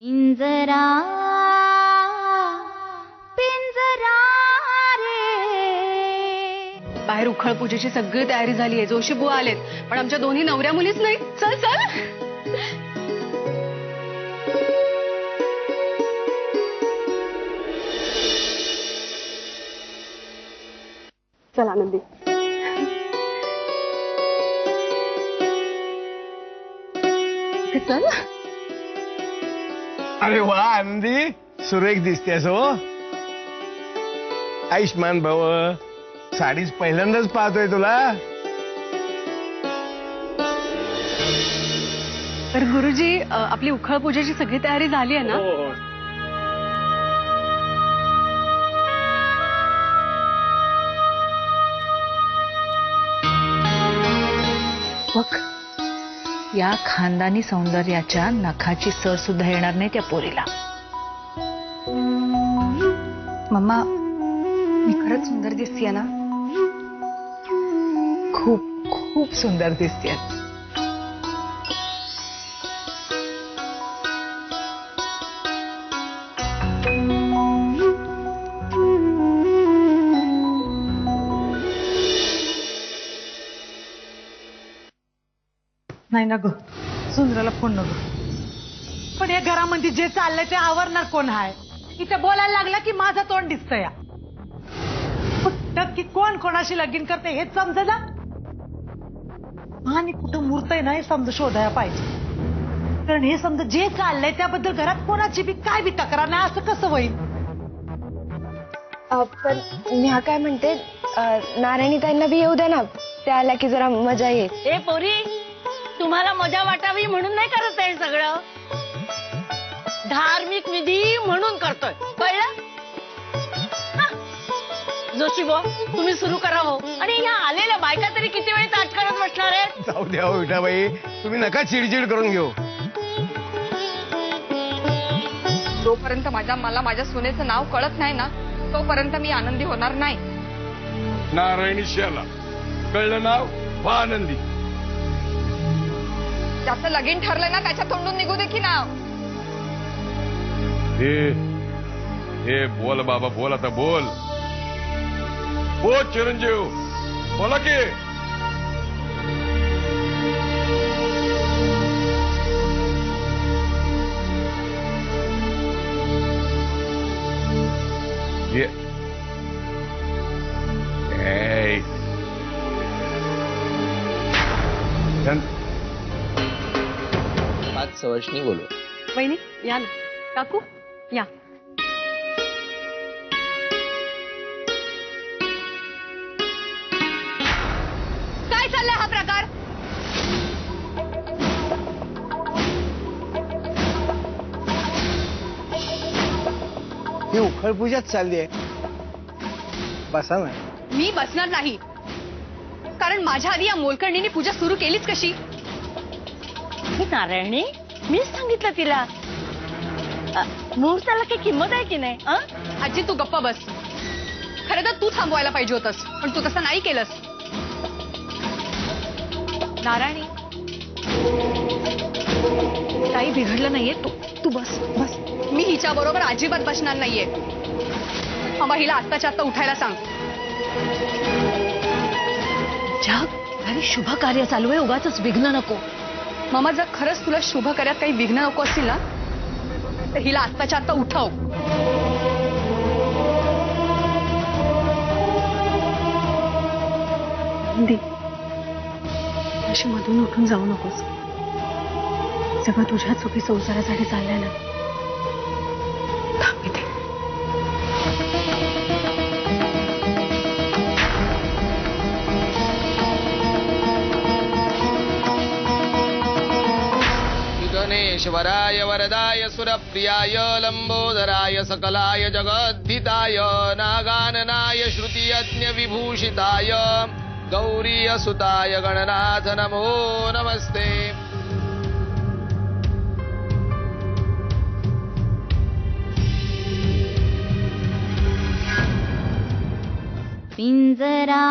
पिंजरा पिंजरा रे. बाहेर उखळ पूजेची सगळी तयारी झाली आहे. जोशी बुवा आलेत, पण आमच्या दोन्ही नवऱ्या मुलीच नाही. चल चल. चल आनंदी. चल. अरे वा आनंदी, सुरेख दिसतेस हो. आयुष्मान भव. साडीच पहिल्यांदाच पाहतोय तुला. तर गुरुजी, आपली उखळ पूजेची सगळी तयारी झाली आहे ना? बघ, या खानदानी सौंदर्याच्या नखाची सर सुद्धा येणार नाही त्या पोरीला. मम्मा, मी खरंच सुंदर दिसतीये ना? खूप खूप सुंदर दिसते. नाही ना ग, सुंदराला फोन नको. पण या घरामध्ये जे चाललंय ते आवरणार कोण आहे? इथे बोलायला लागला की माझं तोंड दिसतं या. नक्की कोण कोणाशी लगीन करते हे समजेना. आणि कुठं मूर्त आहे ना हे समज शोधायला पाहिजे. कारण हे समज जे चाललंय त्याबद्दल घरात कोणाची बी काय बी तक्रार नाही असं कसं होईल? पण मी काय म्हणते, नारायणी ताईंना बी येऊ द्या ना. त्या आल्या की जरा मजा येईल. ए पोरी, तुम्हाला मजा वाटावी म्हणून नाही करत आहे सगळं. धार्मिक विधी म्हणून करतोय, कळलं? जोशी भाऊ, तुम्ही सुरू करा हो. आणि या आलेल्या बायका तरी किती वेळ ताट करत बसणार आहे? जाऊ द्या हो विठाबाई, तुम्ही नका चिडचिड करून घेऊ. जोपर्यंत मला माझ्या सुनेचं नाव कळत नाही ना, तोपर्यंत मी आनंदी होणार नाही. नारायणी शियाला कळलं नाव वा आनंदी. त्याचं लगीन ठरलं ना, त्याच्या तोंडून निघू दे की नाव. हे बोल बाबा, बोल आता, बोल. हो चिरंजीव, बोला की. पाच सवर्षणी बोलो. वहिनी या ना. काकू या. काय चाललाय हा प्रकार? ही उखळ पूजाच चालली आहे. बसा ना. मी बसणार नाही, कारण माझ्या आधी या मोलकर्णीने पूजा सुरू केलीच कशी? नारायणी, मीच सांगितलं तिला. मुहूर्ताला काही किंमत आहे की नाही? आजी तू गप्पा बस. खरं तर तू थांबवायला पाहिजे होतस, पण तू तसं नाही केलंस. नारायणी, काही बिघडलं नाहीये. तू बस बस. मी हिच्या बरोबर अजिबात बसणार नाहीये. मामा, हिला आत्ताच्या आत्ता उठायला सांग. जग आणि शुभ कार्य चालू आहे, उगाच विघ्न नको. मामा, जर खरंच तुला शुभ कार्यात काही विघ्न नको असतील ना, तर हिला आत्ताच्या आत्ता उठव. अशी मधून उठून जाऊ नकोस. सगळं तुझ्या चुकी संसारासाठी चाललंय ना. थांब इथे. गणेश्वराय वरदाय सुरप्रियाय लंबोदराय सकलाय जगद्धिताय नागाननाय श्रुतियज्ञ विभूषिताय गौरी सुताय गणनाथ नमो नमस्ते. पिंजरा